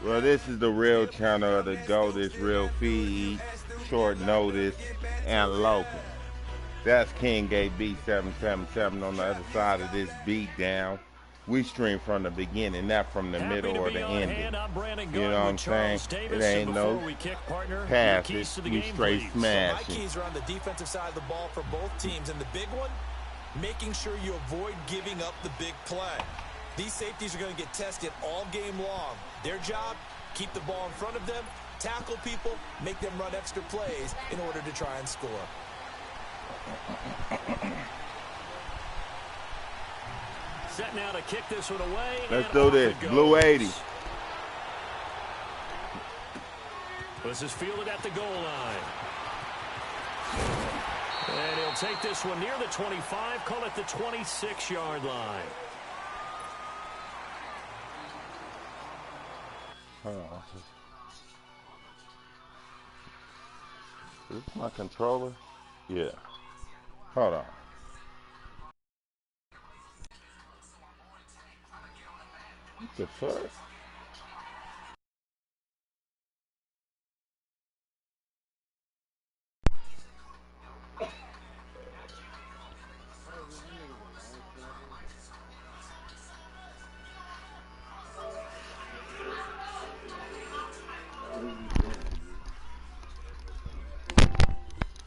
Well, this is the real channel of the Go, this real feed, short notice, and local. That's King Gate B777 on the other side of this beat down. We stream from the beginning, not from the middle or the ending. You know what I'm saying? It ain't no passes. We straight smash. My keys are on the defensive side of the ball for both teams, and the big one, making sure you avoid giving up the big play. These safeties are going to get tested all game long. Their job, keep the ball in front of them, tackle people, make them run extra plays in order to try and score. Set now to kick this one away. Let's do this. Blue 80. This is fielded at the goal line. And he'll take this one near the 25, call it the 26-yard line. Hold on. Is this my controller? Yeah. Hold on. What the fuck?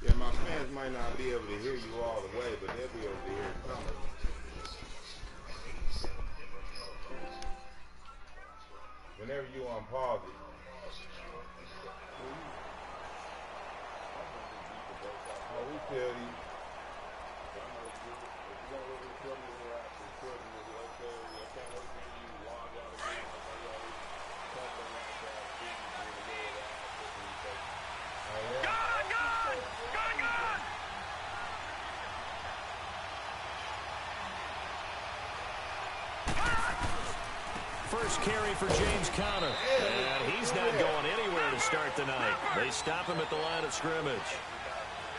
Yeah, my fans might not be able to hear you all the way, but they'll be able to hear some of it. Whenever you unpause it. Oh, we tell you. First carry for James Conner. And he's not going anywhere to start the night. They stop him at the line of scrimmage.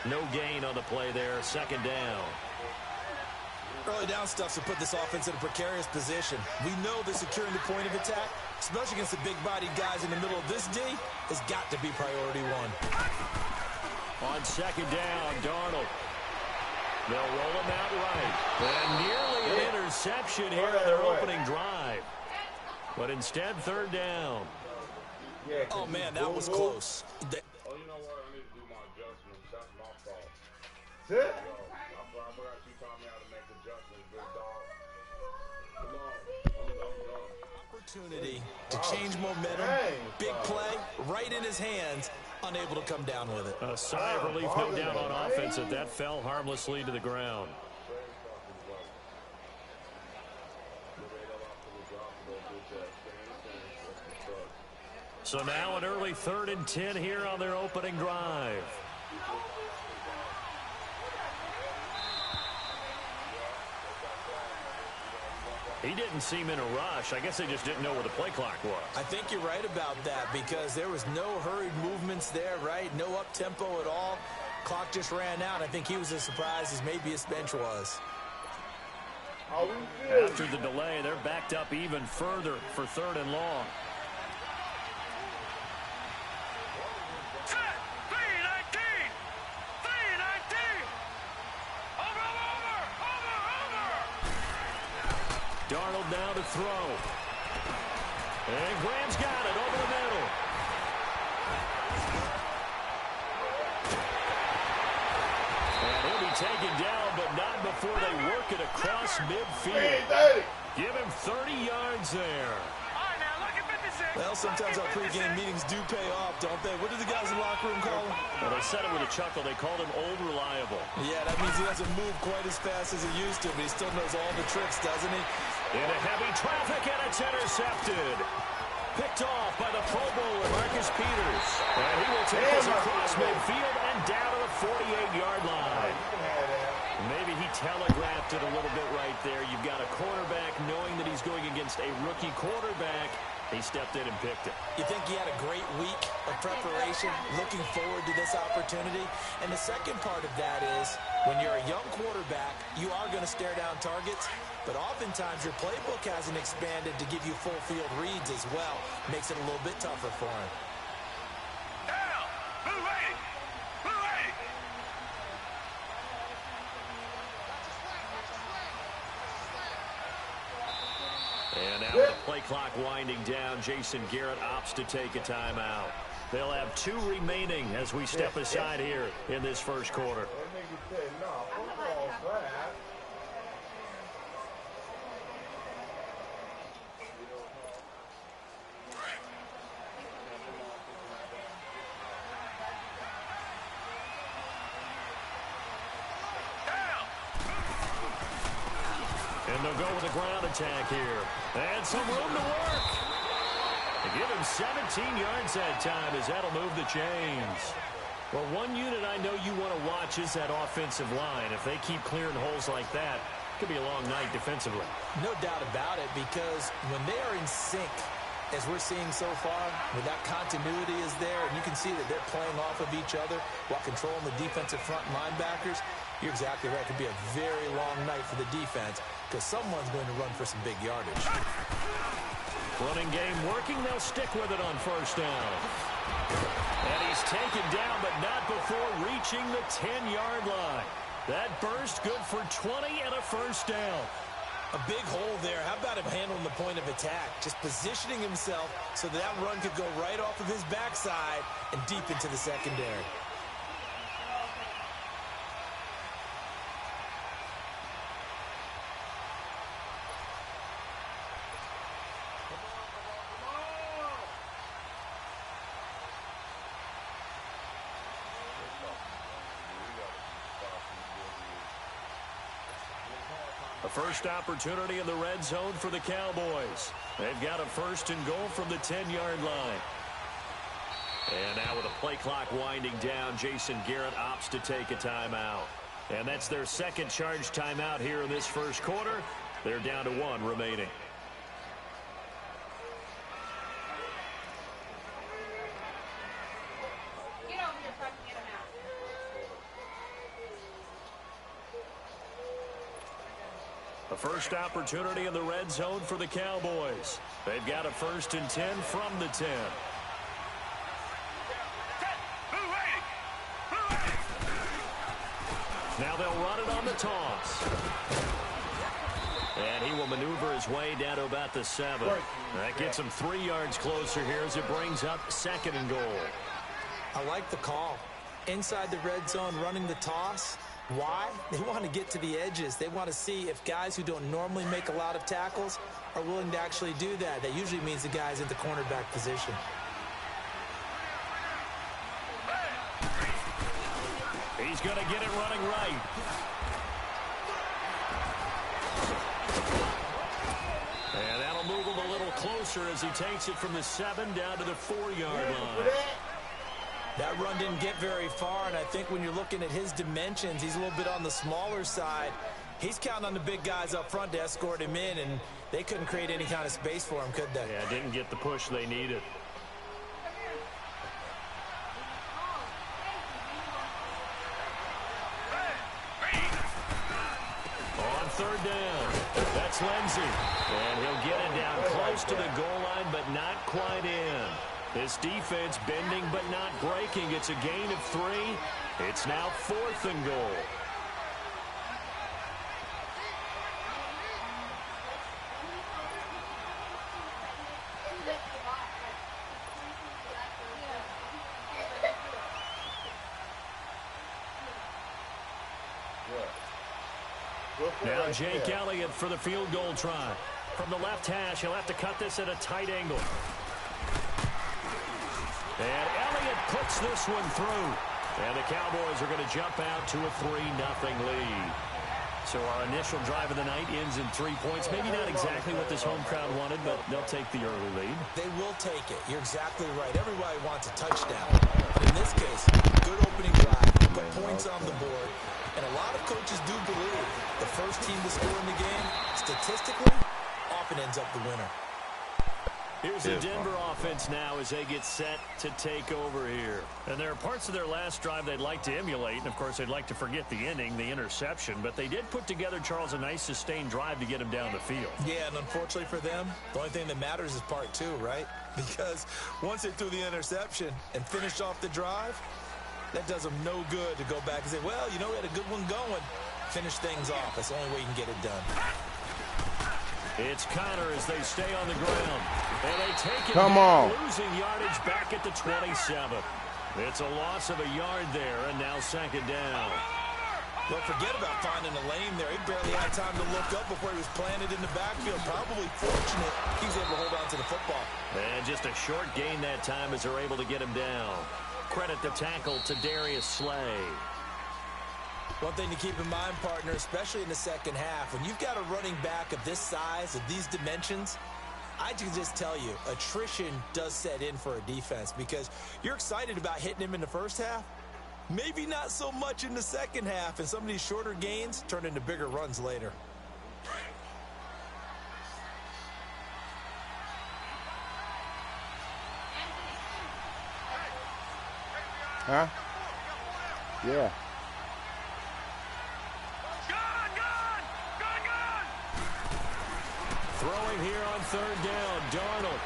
No gain on the play there. Second down. Early down stuff to put this offense in a precarious position. We know that securing the point of attack, especially against the big-bodied guys in the middle of this D, has got to be priority one. On second down, Darnold. They'll roll him out right. And nearly an interception here on their opening drive. But instead, third down. Oh, man, that was close. Oh, you know what? I need to do my adjustments. That's my fault. I forgot you taught me how to make adjustments, big dog. Come on. Opportunity to change momentum. Big play, right in his hands. Unable to come down with it. A sigh of relief, no doubt, on offense that fell harmlessly to the ground. So now an early 3rd and 10 here on their opening drive. He didn't seem in a rush. I guess they just didn't know where the play clock was. I think you're right about that because there was no hurried movements there, right? No up-tempo at all. Clock just ran out. I think he was as surprised as maybe his bench was. After the delay, they're backed up even further for 3rd and long. Darnold now to throw. And Graham's got it over the middle. And he'll be taken down, but not before they work it across midfield. Give him 30 yards there. Well, sometimes our pregame meetings do pay off, don't they? What do the guys in the locker room call him? Well, they said it with a chuckle. They called him Old Reliable. Yeah, that means he doesn't move quite as fast as he used to, but he still knows all the tricks, doesn't he? Into heavy traffic, and it's intercepted. Picked off by the Pro Bowler, Marcus Peters. And he will take us across midfield and down to the 48-yard line. Maybe he telegraphed it a little bit right there. You've got a quarterback knowing that he's going against a rookie quarterback. He stepped in and picked it. You think he had a great week of preparation, looking forward to this opportunity? And the second part of that is, when you're a young quarterback, you are going to stare down targets, but oftentimes your playbook hasn't expanded to give you full field reads as well. Makes it a little bit tougher for him. And now with the play clock winding down, Jason Garrett opts to take a timeout. They'll have 2 remaining as we step aside here in this first quarter. And they'll go with a ground attack here. And some room to work. They give him 17 yards that time as that'll move the chains. Well, one unit I know you want to watch is that offensive line. If they keep clearing holes like that, it could be a long night defensively. No doubt about it, because when they are in sync, as we're seeing so far, where that continuity is there, and you can see that they're playing off of each other while controlling the defensive front linebackers, you're exactly right. It could be a very long night for the defense because someone's going to run for some big yardage. Running game working. They'll stick with it on first down. And he's taken down, but not before reaching the 10-yard line. That burst good for 20 and a first down. A big hole there. How about him handling the point of attack? Just positioning himself so that run could go right off of his backside and deep into the secondary. A first opportunity in the red zone for the Cowboys. They've got a first and goal from the 10-yard line. And now with the play clock winding down, Jason Garrett opts to take a timeout. And that's their second charge timeout here in this first quarter. They're down to 1 remaining. A first opportunity in the red zone for the Cowboys. They've got a first and 10 from the 10. Now they'll run it on the toss. And he will maneuver his way down to about the 7. That gets him 3 yards closer here as it brings up second and goal. I like the call. Inside the red zone, running the toss. Why? They want to get to the edges. They want to see if guys who don't normally make a lot of tackles are willing to actually do that. That usually means the guy's in the cornerback position. He's going to get it running right. And that'll move him a little closer as he takes it from the 7 down to the 4-yard line. That run didn't get very far, and I think when you're looking at his dimensions, he's a little bit on the smaller side. He's counting on the big guys up front to escort him in, and they couldn't create any kind of space for him, could they? Yeah, didn't get the push they needed. On third down, that's Lindsey. And he'll get it down close to the goal line, but not quite in. This defense bending but not breaking. It's a gain of 3. It's now 4th and goal. Now Jake Elliott for the field goal try. From the left hash, he'll have to cut this at a tight angle. And Elliott puts this one through. And the Cowboys are going to jump out to a 3-0 lead. So our initial drive of the night ends in 3 points. Maybe not exactly what this home crowd wanted, but they'll take the early lead. They will take it. You're exactly right. Everybody wants a touchdown. But in this case, good opening drive, put points on the board. And a lot of coaches do believe the first team to score in the game, statistically, often ends up the winner. Here's the Denver offense now as they get set to take over here. And there are parts of their last drive they'd like to emulate. And, of course, they'd like to forget the ending, the interception. But they did put together, Charles, a nice sustained drive to get him down the field. Yeah, and unfortunately for them, the only thing that matters is part two, right? Because once they threw the interception and finished off the drive, that does them no good to go back and say, well, you know, we had a good one going. Finish things off. That's the only way you can get it done. It's Connor as they stay on the ground. And they take it on. Losing yardage back at the 27. It's a loss of a yard there, and now second down. Well, forget about finding a lane there. He barely had time to look up before he was planted in the backfield. Probably fortunate he was able to hold on to the football. And just a short gain that time as they're able to get him down. Credit the tackle to Darius Slay. One thing to keep in mind, partner, especially in the second half, when you've got a running back of this size, of these dimensions, I can just tell you, attrition does set in for a defense because you're excited about hitting him in the first half. Maybe not so much in the second half, and some of these shorter gains turn into bigger runs later. Huh? Yeah. Throwing here on third down, Darnold.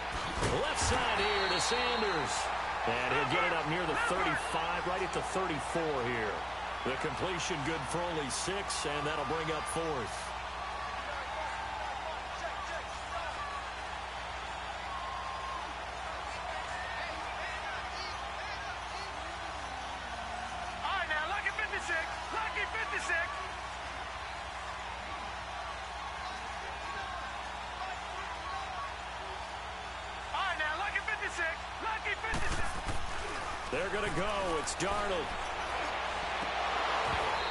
Left side here to Sanders. And he'll get it up near the 35, right at the 34 here. The completion good for only 6, and that'll bring up fourth. All right, now, lucky 56. Lucky 56. All right, now, lucky 56. Lucky 56. They're going to go. It's Darnold.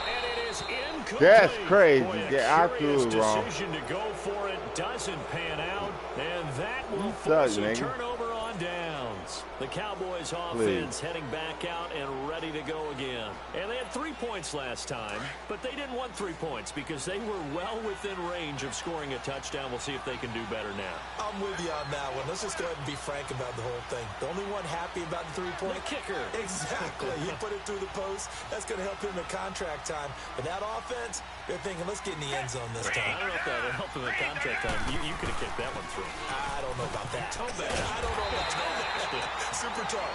And it is incomplete. That's crazy. Boy, Yeah, I threw it wrong. Decision to go for it doesn't pan out, and that will Does, force a nigga. turnover on downs. The Cowboys offense heading back out and ready to go again. And they had 3 points last time, but they didn't want 3 points because they were well within range of scoring a touchdown. We'll see if they can do better now. I'm with you on that one. Let's just go ahead and be frank about the whole thing. The only one happy about the three-point The kicker. Exactly. He put it through the post. That's going to help him in contract time. But that offense, they're thinking, let's get in the end zone this time. I don't know if that would help him in contract time. You could have kicked that one through. I don't know about that. Toe bash. I don't know about that. Super tall.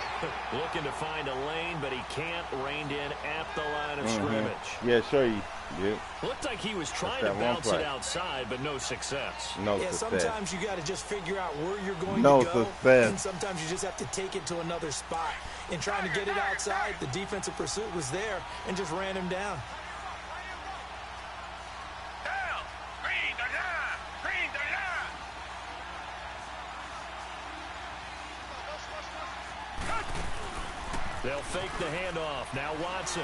Looking to find a lane, but he can't. Reined in at the line of scrimmage. Yeah, sure you. Yeah. Looked like he was trying to that one bounce it play. outside, but no success. No Yeah, success. sometimes you got to just figure out where you're going No to go. success. And sometimes you just have to take it to another spot. In trying to get it outside, the defensive pursuit was there and just ran him down. Down. Green, the line. Green, the line. They'll fake the handoff. Now Watson.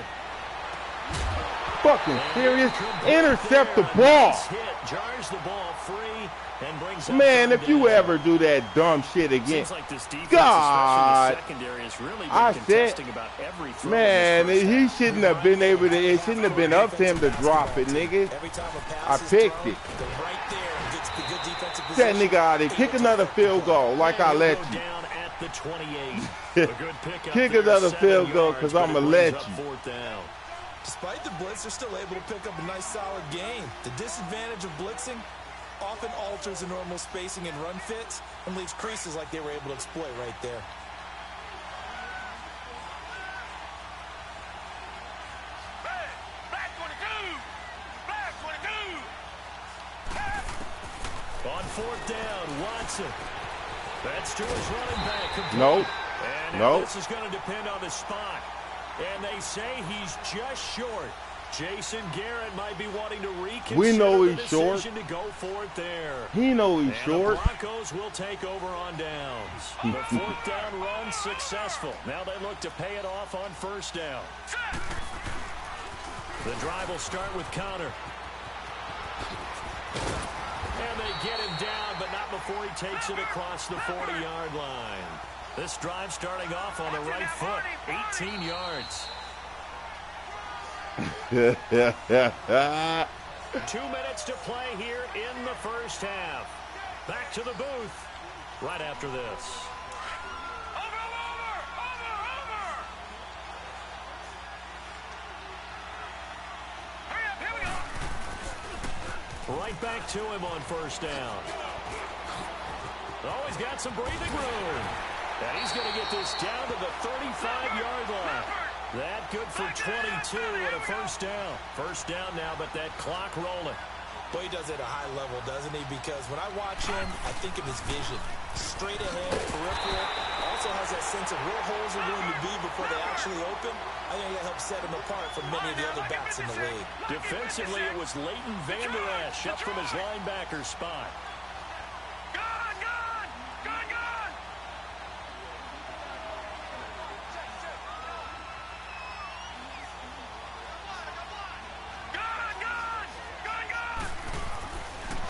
Fucking serious. Complete Intercept the there. ball. Nice hit. Jars the ball free and brings up Man, third if you down. ever do that dumb shit again. Seems like this defense, God. especially the secondary, has really been I said, contesting about every throw. Man, in this first he half. shouldn't have been able to. It shouldn't have been up to him to drop it, nigga. Every time a I pass is picked thrown, it. they're right there and gets the good defensive That position. nigga out of there. Kick another field goal like I And let he'll go you. down at the 28. A good pickup Kick there, another 7 field goal yards, 'cause but I'ma it let brings up you. fourth down. Despite the blitz, they're still able to pick up a nice, solid gain. The disadvantage of blitzing often alters the normal spacing and run fits and leaves creases like they were able to exploit right there. Black 22. Black 22. On fourth down, Watson. That's to his running back. Complete. Nope. And now Nope. this is going to depend on the spot. And they say he's just short. Jason Garrett might be wanting to reconsider We know the he's short. decision to go for it there. He know he's And short. the Broncos will take over on downs. The fourth down run successful. Now they look to pay it off on first down. The drive will start with Connor. And they get him down, but not before he takes it across the 40-yard line. This drive starting off on the right foot, 18 yards. 2 minutes to play here in the first half. Back to the booth. right after this. Right back to him on first down. Oh, he's got some breathing room. And he's going to get this down to the 35-yard line. That good for 22 and a first down. First down now, but that clock rolling. Boy, he does it at a high level, doesn't he? Because when I watch him, I think of his vision. Straight ahead, peripheral. Also has that sense of where holes are going to be before they actually open. I think that helps set him apart from many of the other backs in the league. Defensively, it was Leighton Vander Esch up from his linebacker spot.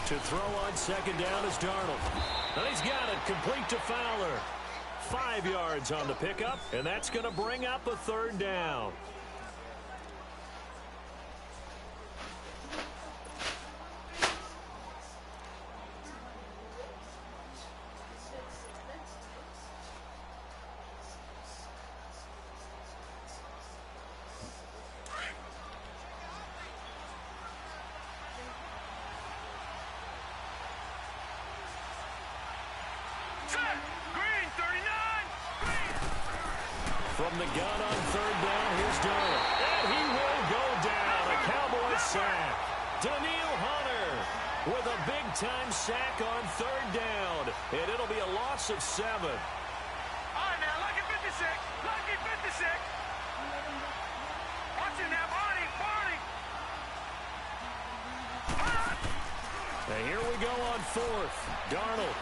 To throw on second down is Darnold. And he's got it complete to Fowler. 5 yards on the pickup, and that's going to bring up a third down. From the gun on third down, here's Darnold. And he will go down. A Cowboys sack. Daniil Hunter with a big-time sack on third down. And it'll be a loss of 7. All right, now, lucky 56. Lucky 56. Watch it now, Barney. And here we go on fourth. Darnold.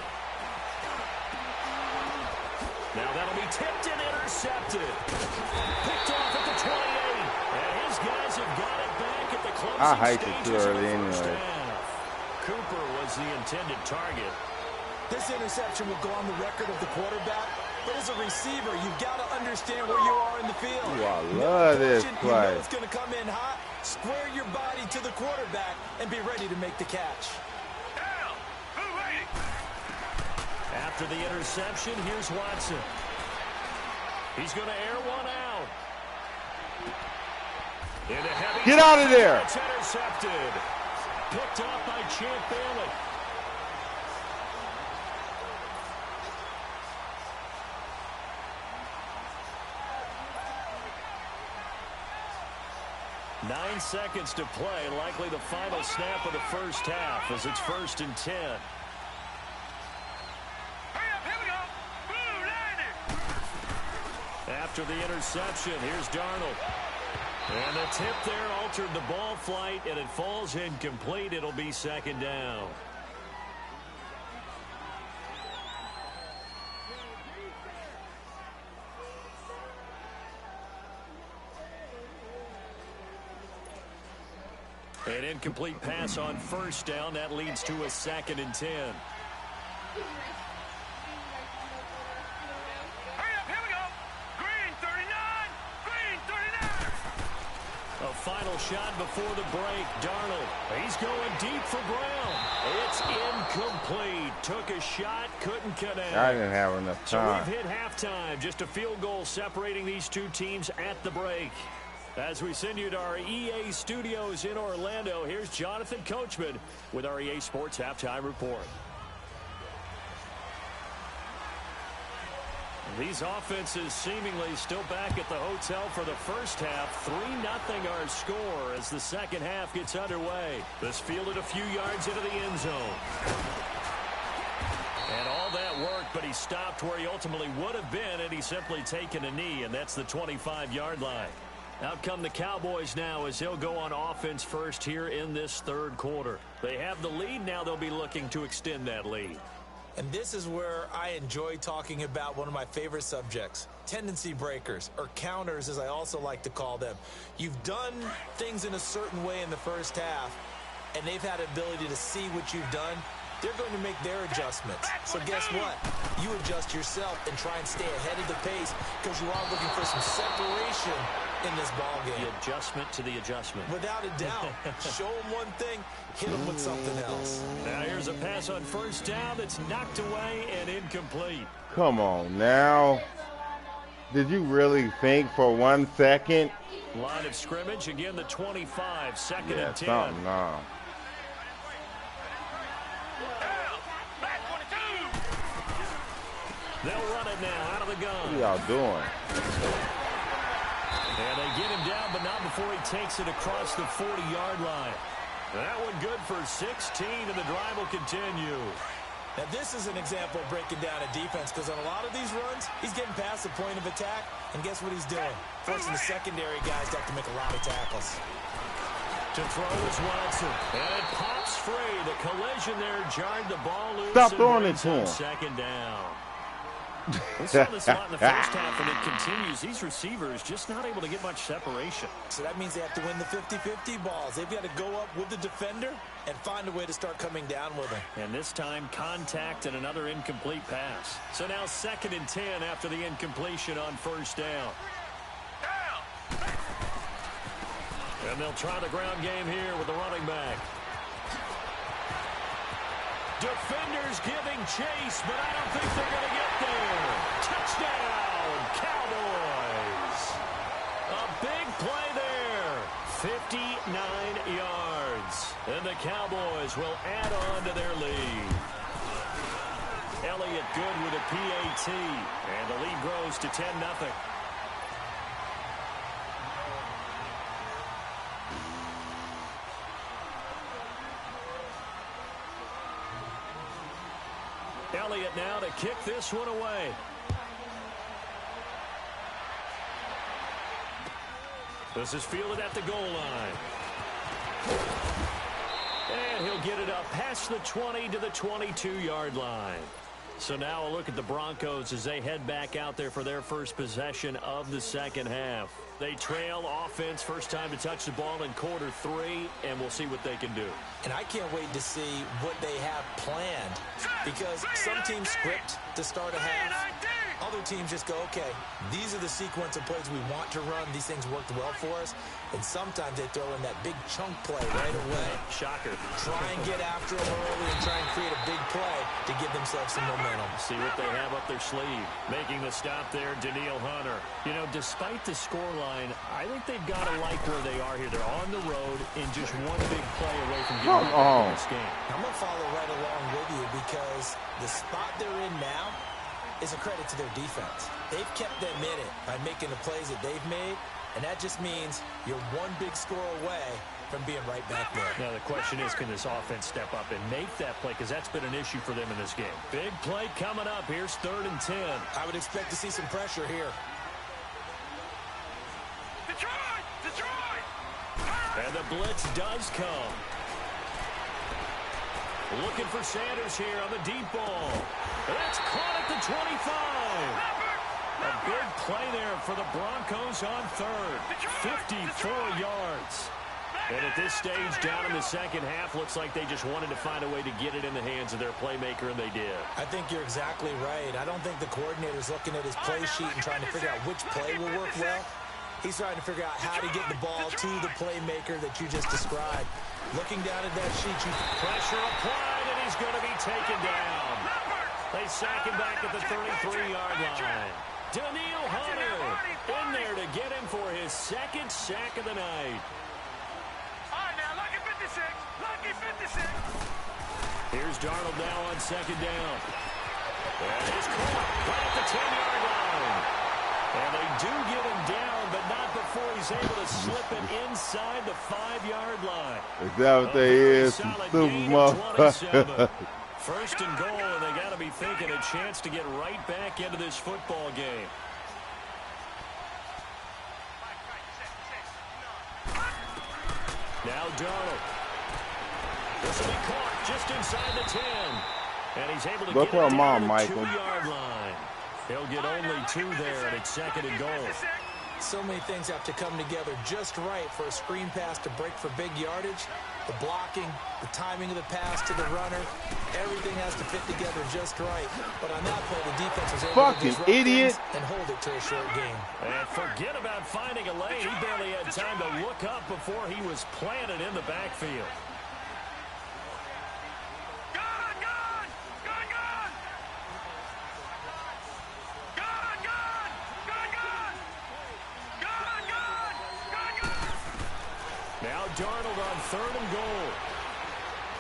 Now that'll be tipped and intercepted. Picked off at the 28. And his guys have got it back at the closing I hate it stages too of early the first anyway. half. Cooper was the intended target. This interception will go on the record of the quarterback. But as a receiver, you've got to understand where you are in the field. Ooh, I love this You play. know it's going to come in hot. Square your body to the quarterback and be ready to make the catch. Down. Who waiting? After the interception, here's Watson. He's going to air one out. Into heavy Get out of there. It's intercepted. Picked up by Champ Bailey. Nine seconds to play, likely the final snap of the first half as it's 1st and 10. Hurry up, here we go. Blue, landed. After the interception, here's Darnold. And the tip there altered the ball flight, and it falls incomplete. It'll be second down. An incomplete pass on first down. That leads to a 2nd and 10. Hurry up, here we go. Green, 39. Green, 39. A final shot before the break. Darnold. He's going deep for Brown. It's incomplete. Took a shot, couldn't connect. I didn't have enough So time. we've hit halftime. Just a field goal separating these two teams at the break. As we send you to our EA studios in Orlando, here's Jonathan Coachman with our EA Sports Halftime Report. These offenses seemingly still back at the hotel for the first half. 3-0 our score as the second half gets underway. This fielded a few yards into the end zone. And all that worked, but he stopped where he ultimately would have been had he simply taken a knee, and that's the 25-yard line. Out come the Cowboys now as they'll go on offense first here in this third quarter. They have the lead. Now they'll be looking to extend that lead. And this is where I enjoy talking about one of my favorite subjects, tendency breakers, or counters as I also like to call them. You've done things in a certain way in the first half, and they've had the ability to see what you've done. They're going to make their adjustments. So guess what? You adjust yourself and try and stay ahead of the pace because you are looking for some separation in this ball game. The adjustment to the adjustment. Without a doubt. Show them one thing, hit them with something else. Now here's a pass on first down that's knocked away and incomplete. Come on now. Did you really think for 1 second? Line of scrimmage, again the 25, second Yeah, and 10. something wrong. They'll run it now out of the gun. What y'all doing? And they get him down, but not before he takes it across the 40-yard line. That one good for 16, and the drive will continue. Now, this is an example of breaking down a defense, because on a lot of these runs, he's getting past the point of attack, and guess what he's doing? Forcing the secondary guys to have to make a lot of tackles. To throw is Watson, and it pops free. The collision there jarred the ball loose. Stop throwing it to him. Second down. We saw this a lot in the first half, and it continues. These receivers just not able to get much separation. So that means they have to win the 50-50 balls. They've got to go up with the defender and find a way to start coming down with him. And this time, contact and another incomplete pass. So now 2nd and 10 after the incompletion on first down. And they'll try the ground game here with the running back. Defenders giving chase, but I don't think they're going to get there. Touchdown, Cowboys. A big play there. 59 yards. And the Cowboys will add on to their lead. Elliott good with a PAT. And the lead grows to 10-0. Elliott now to kick this one away. This is fielded at the goal line. And he'll get it up past the 20 to the 22-yard line. So now a look at the Broncos as they head back out there for their first possession of the second half. They trail offense, first time to touch the ball in quarter 3, and we'll see what they can do. And I can't wait to see what they have planned, because some teams script to start a half. Other teams just go, okay, these are the sequence of plays we want to run. These things worked well for us. And sometimes they throw in that big chunk play right away. Shocker. Try and get after them early and try and create a big play to give themselves some momentum. See what they have up their sleeve. Making the stop there, Daniil Hunter. You know, despite the scoreline, I think they've got to like where they are here. They're on the road and just one big play away from getting in this game. I'm going to follow right along with you, because the spot they're in now is a credit to their defense. They've kept them in it by making the plays that they've made, and that just means you're one big score away from being right back there. Now the question is, can this offense step up and make that play, because that's been an issue for them in this game. Big play coming up. Here's 3rd and 10. I would expect to see some pressure here. Detroit! Detroit! And the blitz does come. Looking for Sanders here on the deep ball. That's caught at the 25. A big play there for the Broncos on 3rd. 54 yards. And at this stage, down in the second half, looks like they just wanted to find a way to get it in the hands of their playmaker, and they did. I think you're exactly right. I don't think the coordinator's looking at his play sheet and trying to figure out which play will work well. He's trying to figure out how to get the ball to the playmaker that you just described. Looking down at that sheet, pressure applied, and he's going to be taken down. They sack him back at the 33-yard line. Daniil Hunter in there to get him for his 2nd sack of the night. All right, now, lucky 56. Lucky 56. Here's Darnold now on 2nd down. And he's caught right at the 10-yard line. And they do get him down, but not before he's able to slip it inside the 5-yard line. Is that what they is? Super motherfucker. 1st and goal, and they got to be thinking a chance to get right back into this football game. Now Darnold. This will be caught just inside the 10. And he's able to get it down to the 2-yard line. He'll get only 2 there, and it's 2nd and goal. So many things have to come together just right for a screen pass to break for big yardage. The blocking, the timing of the pass to the runner, everything has to fit together just right. But on that play, the defense was able to disrupt things and hold it to a short game. And forget about finding a lane. He barely had time to look up before he was planted in the backfield. Now Darnold on 3rd and goal.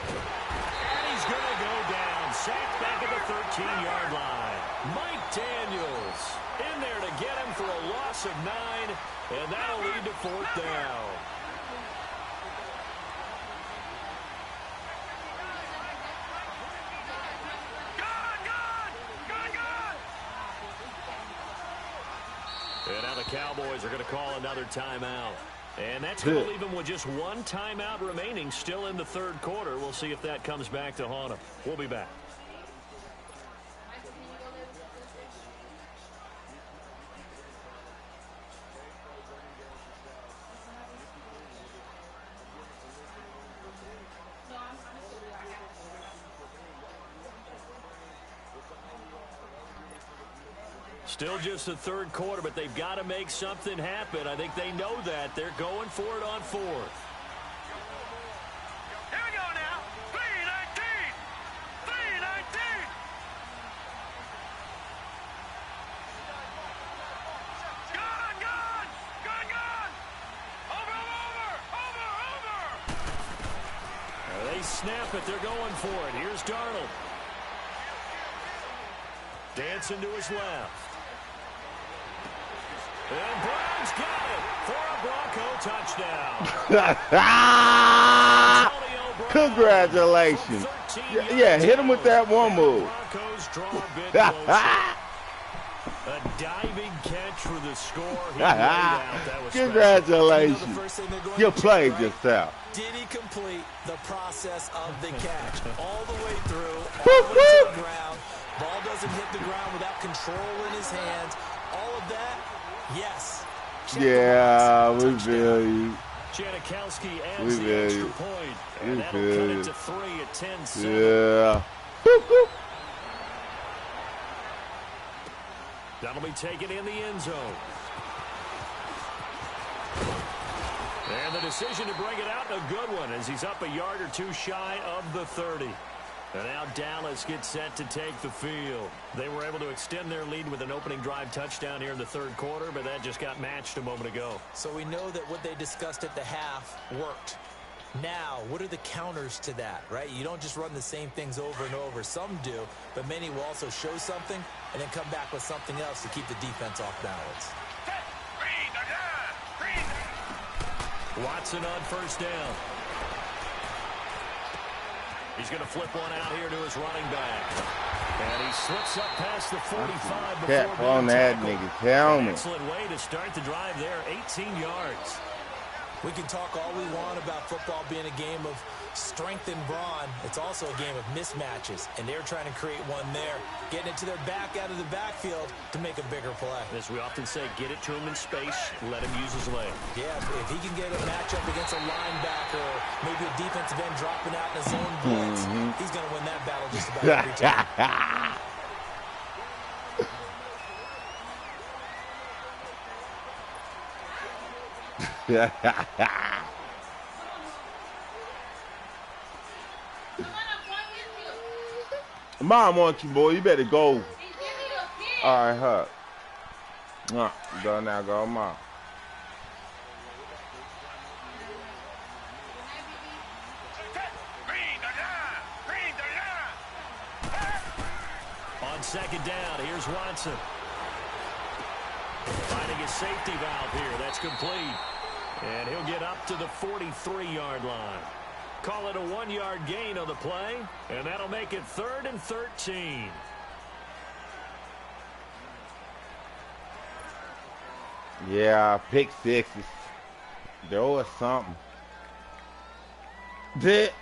And he's going to go down. Sacked back at the 13-yard line. Mike Daniels in there to get him for a loss of 9, and that'll lead to 4th down. And now the Cowboys are going to call another timeout. And that's going to leave them with just one timeout remaining still in the 3rd quarter. We'll see if that comes back to haunt them. We'll be back. Still just the 3rd quarter, but they've got to make something happen. I think they know that. They're going for it on 4th. Here we go now. 3-19. 3-19. Gun. Over. They snap it. They're going for it. Here's Darnold. Dancing to his left. And Brown's got it for a Bronco touchdown. Congratulations. Yeah, hit him with that one move. Broncos draw a bit closer. A diving catch for the score. He laid out. That was Congratulations. You played yourself. Did he complete the process of the catch? All the way through, all the way to the ground. Ball doesn't hit the ground without control in his hands. All of that, yes. Yeah, we feel you. Janikowski adds the extra point. And that'll cut it to 3 at 10-7. Yeah. Boop, boop. That'll be taken in the end zone. And the decision to bring it out, a good one, as he's up a yard or two shy of the 30. And now Dallas gets set to take the field. They were able to extend their lead with an opening drive touchdown here in the 3rd quarter, but that just got matched a moment ago. So we know that what they discussed at the half worked. Now, what are the counters to that, right? You don't just run the same things over and over. Some do, but many will also show something and then come back with something else to keep the defense off balance. Watson on 1st down. He's going to flip one out here to his running back. And he slips up past the 45 before Tap on that nigga's helmet. Excellent way to start the drive there, 18 yards. We can talk all we want about football being a game of strength and brawn. It's also a game of mismatches, and they're trying to create one there, getting it to their back out of the backfield to make a bigger play. As we often say, get it to him in space, let him use his leg. Yeah, if he can get a matchup against a linebacker or maybe a defensive end dropping out in a zone blitz, he's going to win that battle just about every time. Mom wants you, boy. You better go. All right, hug. Go now, go, Mom. On 2nd down, here's Watson. Finding a safety valve here. That's complete. And he'll get up to the 43-yard line. Call it a 1-yard gain on the play, and that'll make it 3rd and 13. Yeah, pick sixes. There was something. Did.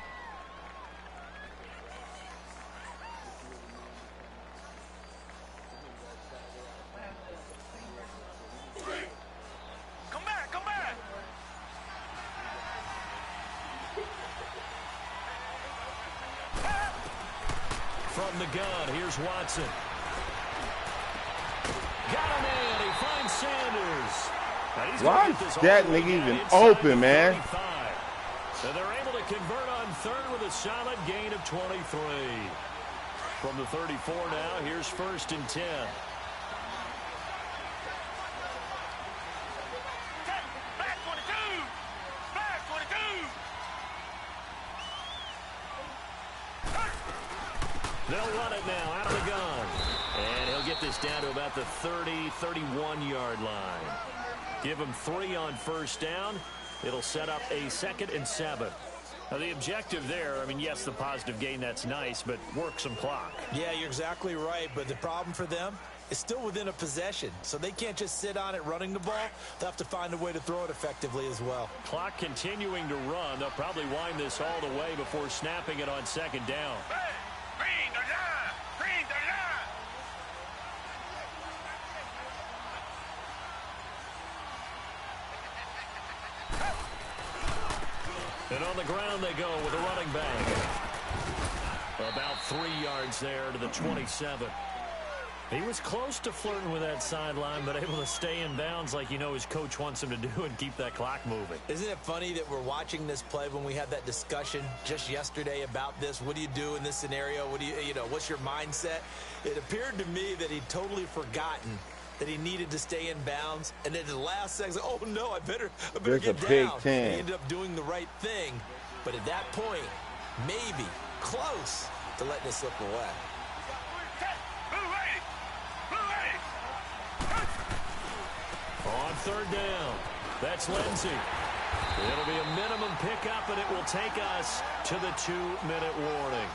from the gun. Here's Watson. Got him in. He finds Sanders. Why is that nigga even open, man? So they're able to convert on third with a solid gain of 23. From the 34 now, here's 1st and 10. Back 22! Back 22! They'll run it now out of the gun. And he'll get this down to about the 30, 31-yard line. Give him 3 on 1st down. It'll set up a 2nd and 7. Now, the objective there, I mean, yes, the positive gain, that's nice, but work some clock. Yeah, you're exactly right, but the problem for them is still within a possession, so they can't just sit on it running the ball. They'll have to find a way to throw it effectively as well. Clock continuing to run. They'll probably wind this all the way before snapping it on 2nd down. Hey! Green the line! Green the line! And on the ground they go with a running back. About 3 yards there to the 27. He was close to flirting with that sideline, but able to stay in bounds like you know his coach wants him to do and keep that clock moving. Isn't it funny that we're watching this play when we had that discussion just yesterday about this? What do you do in this scenario? What do you know, what's your mindset? It appeared to me that he'd totally forgotten that he needed to stay in bounds, and then the last second, oh no, I better get down. And he ended up doing the right thing, but at that point, maybe close to letting it slip away. On 3rd down, that's Lindsey. It'll be a minimum pickup, and it will take us to the 2-minute warning.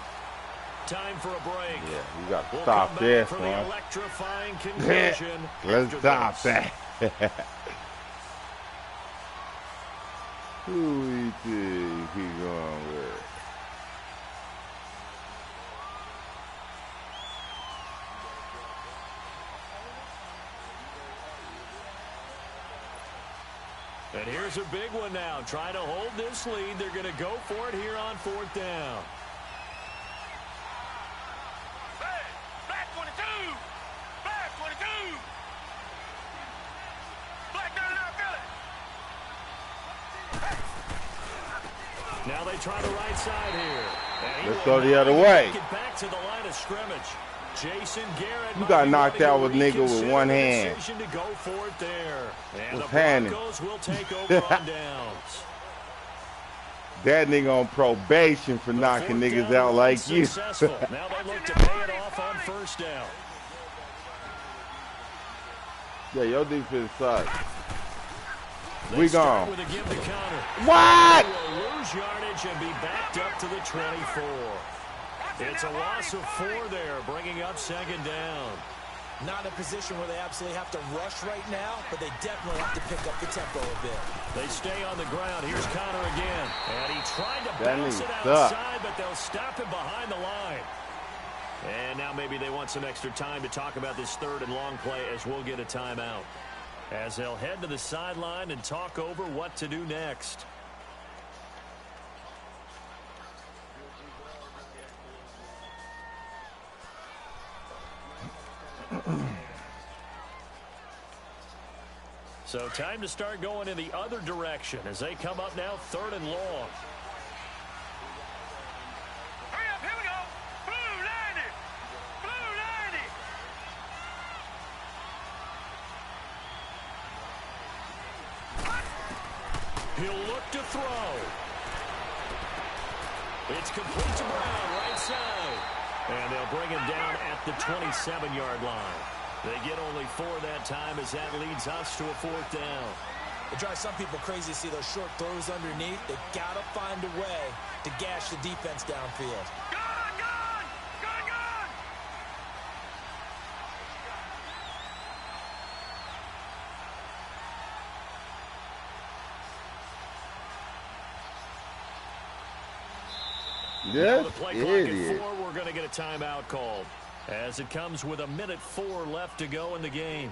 Time for a break. Yeah, you got to stop this, for man. the electrifying conclusion. Let's stop that. Who we think keep going with? And here's a big one now. Trying to hold this lead. They're going to go for it here on 4th down. Hey! Back 22! Back 22! Black down now, Philly! Now they try the right side here. Let's go the other way. Get back to the line of scrimmage. Jason Garrett. You got knocked out with nigga with one hand. To go for it there. And What's the Broncos will take over on downs. That nigga on probation for knocking niggas out like you. Now they look to pay it off on 1st down. Yeah, your defense sucks. They start gone. with a give to counter. What? They will lose yardage and be backed up to the 24. It's a loss of 4 there, bringing up 2nd down. Not in a position where they absolutely have to rush right now, but they definitely have to pick up the tempo a bit. They stay on the ground. Here's Connor again. And he tried to That bounce it nigga outside, but they'll stop him behind the line. And now maybe they want some extra time to talk about this 3rd and long play as we'll get a timeout. As they'll head to the sideline and talk over what to do next. So time to start going in the other direction as they come up now 3rd and long. Hurry up, here we go! Blue 90! Blue 90! He'll look to throw. It's complete to Brown, right side. And they'll bring him down at the 27-yard line. They get only 4 that time as that leads us to a 4th down. It drives some people crazy to see those short throws underneath. They got to find a way to gash the defense downfield. Gone! Gone! Gone! Gone! Yes, The play clock idiot. at 4, we're going to get a timeout called as it comes with 1:04 left to go in the game.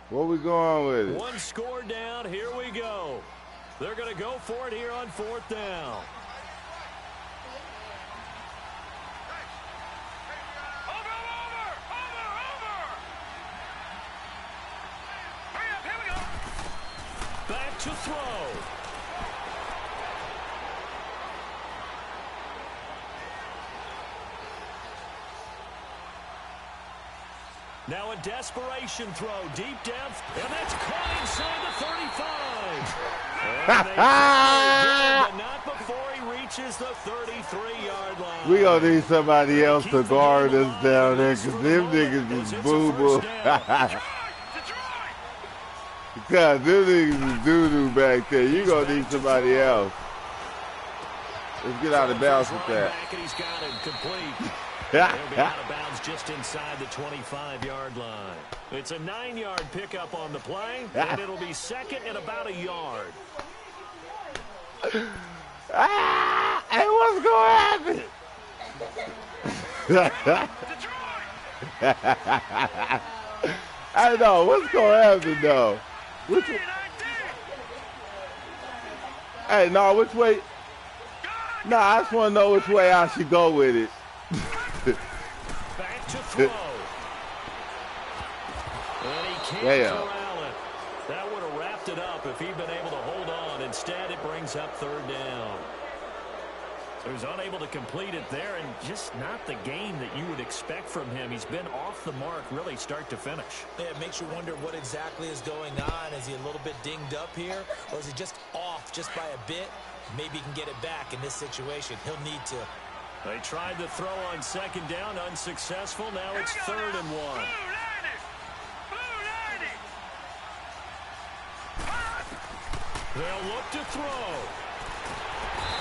Where we going with it? One score down. Here we go. They're going to go for it here on 4th down. Over! Hurry up, here we go! Back to throw. Now a desperation throw deep down, and that's caught inside the 35. And they but not before he reaches the 33-yard line. We gonna need somebody else to guard us down there, cause them niggas is boo-boo. God, them niggas is doo-doo back there. You gonna need somebody else. Let's get out of bounds with that. He's got it complete. They'll be out of bounds just inside the 25-yard line. It's a 9-yard pickup on the play, and it'll be second and about a yard. Hey, what's going to happen? I know, what's going to happen, though? Hey, no, which way? No, I just want to know which way I should go with it. Back to throw. And he can't corral it. That would have wrapped it up if he'd been able to hold on. Instead, it brings up 3rd down. So he's unable to complete it there, and just not the game that you would expect from him. He's been off the mark really start to finish. Yeah, it makes you wonder what exactly is going on. Is he a little bit dinged up here, or is he just off just by a bit? Maybe he can get it back in this situation. He'll need to. They tried the throw on 2nd down, unsuccessful. Now it's 3rd and 1. They'll look to throw.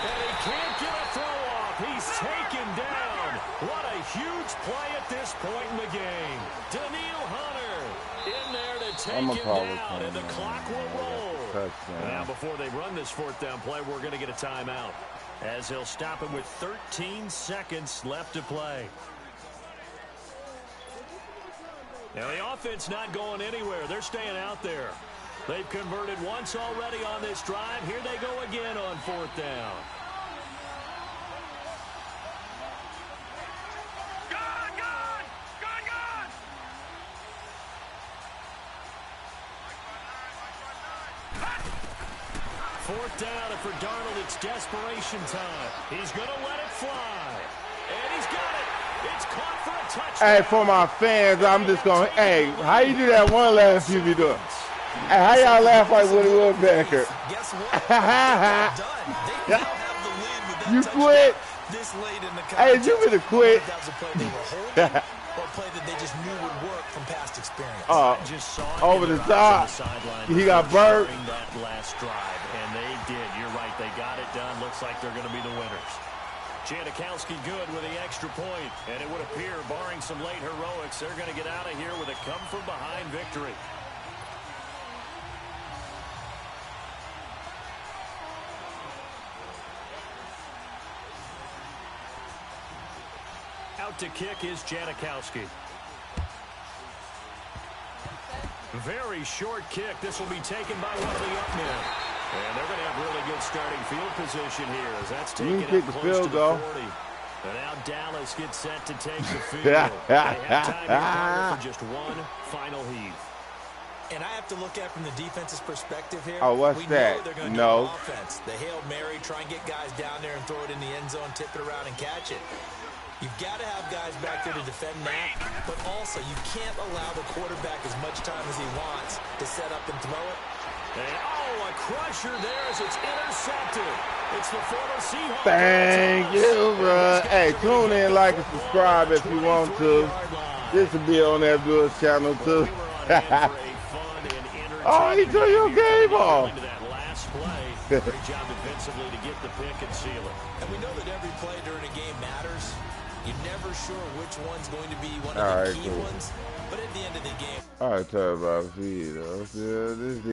And he can't get a throw off. He's taken down. What a huge play at this point in the game. Daniil Hunter in there to take him down, and the clock will roll. Now, before they run this 4th down play, we're going to get a timeout, as he'll stop him with 13 seconds left to play. Now, the offense not going anywhere. They're staying out there. They've converted once already on this drive. Here they go again on 4th down. Fourth down, and for Darnold, it's desperation time. He's going to let it fly. And he's got it. It's caught for a touchdown. Hey, for my fans, I'm just going to, hey, how you do that one laugh you be doing? Hey, how y'all laugh like Woody Woodpecker? Guess what? Done. They now have the lead with that you quit? This late in the Hey, you better quit. That was a play they were holding, or a play that they just knew would work from past experience. Just saw over the top. He got burnt. That last drive, and they did. You're right. They got it done. Looks like they're going to be the winners. Janikowski good with the extra point, and it would appear, barring some late heroics, they're going to get out of here with a come-from-behind victory. Out to kick is Janikowski. Very short kick. This will be taken by one of the up men. And they're going to have really good starting field position here as that's taken up close to the 40. And now Dallas gets set to take the field. They have time here for just one final heave. And I have to look at from the defense's perspective here. Oh, what's that? Know they're going to do offense. The Hail Mary, try and get guys down there and throw it in the end zone, tip it around and catch it. You've got to have guys back there to defend that, but also you can't allow the quarterback as much time as he wants to set up and throw it. And, a crusher there as it's intercepted. It's the former Seahawks. Thank you, bro. Hey, tune in, like, and subscribe if you want to. This will be on Abdul's channel, too. Oh, he took your game off. Great job defensively to get the pick and seal it. And we know that every play during a game matters. You're never sure which one's going to be one of the key ones. But at the end of the game. All right, talk about feed. This